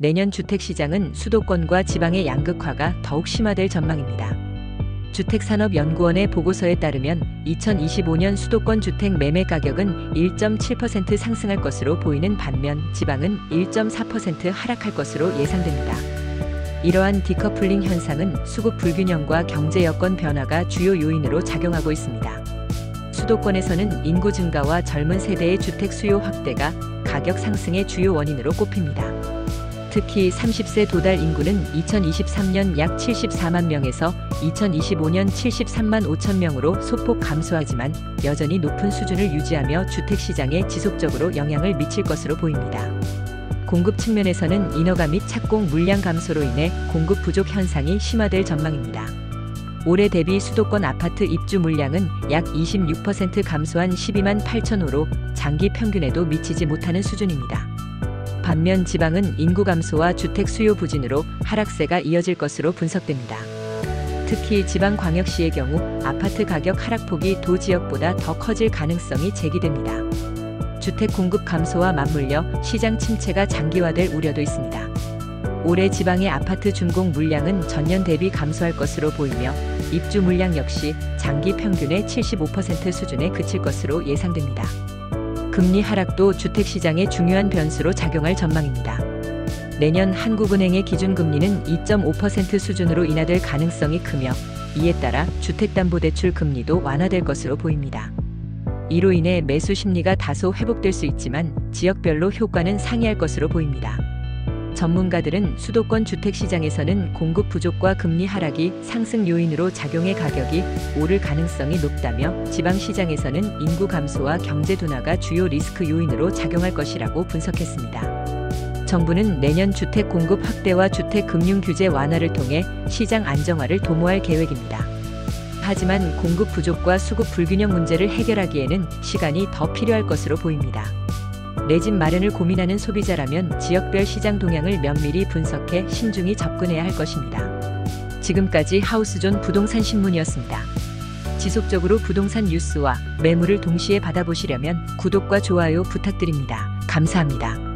내년 주택시장은 수도권과 지방의 양극화가 더욱 심화될 전망입니다. 주택산업연구원의 보고서에 따르면 2025년 수도권 주택 매매 가격은 1.7% 상승할 것으로 보이는 반면 지방은 1.4% 하락할 것으로 예상됩니다. 이러한 디커플링 현상은 수급 불균형과 경제 여건 변화가 주요 요인으로 작용하고 있습니다. 수도권에서는 인구 증가와 젊은 세대의 주택 수요 확대가 가격 상승의 주요 원인으로 꼽힙니다. 특히 30세 도달 인구는 2023년 약 74만 명에서 2025년 73만 5천 명으로 소폭 감소하지만 여전히 높은 수준을 유지하며 주택시장에 지속적으로 영향을 미칠 것으로 보입니다. 공급 측면에서는 인허가 및 착공 물량 감소로 인해 공급 부족 현상이 심화될 전망입니다. 올해 대비 수도권 아파트 입주 물량은 약 26% 감소한 12만 8천 호로 장기 평균에도 미치지 못하는 수준입니다. 반면 지방은 인구 감소와 주택 수요 부진으로 하락세가 이어질 것으로 분석됩니다. 특히 지방광역시의 경우 아파트 가격 하락폭이 도 지역보다 더 커질 가능성이 제기됩니다. 주택 공급 감소와 맞물려 시장 침체가 장기화될 우려도 있습니다. 올해 지방의 아파트 준공 물량은 전년 대비 감소할 것으로 보이며 입주 물량 역시 장기 평균의 75% 수준에 그칠 것으로 예상됩니다. 금리 하락도 주택시장의 중요한 변수로 작용할 전망입니다. 내년 한국은행의 기준금리는 2.5% 수준으로 인하될 가능성이 크며 이에 따라 주택담보대출 금리도 완화될 것으로 보입니다. 이로 인해 매수 심리가 다소 회복될 수 있지만 지역별로 효과는 상이할 것으로 보입니다. 전문가들은 수도권 주택시장에서는 공급 부족과 금리 하락이 상승 요인으로 작용해 가격이 오를 가능성이 높다며 지방시장에서는 인구 감소와 경제 둔화가 주요 리스크 요인으로 작용할 것이라고 분석했습니다. 정부는 내년 주택 공급 확대와 주택 금융 규제 완화를 통해 시장 안정화를 도모할 계획입니다. 하지만 공급 부족과 수급 불균형 문제를 해결하기에는 시간이 더 필요할 것으로 보입니다. 내 집 마련을 고민하는 소비자라면 지역별 시장 동향을 면밀히 분석해 신중히 접근해야 할 것입니다. 지금까지 하우스존 부동산 신문이었습니다. 지속적으로 부동산 뉴스와 매물을 동시에 받아보시려면 구독과 좋아요 부탁드립니다. 감사합니다.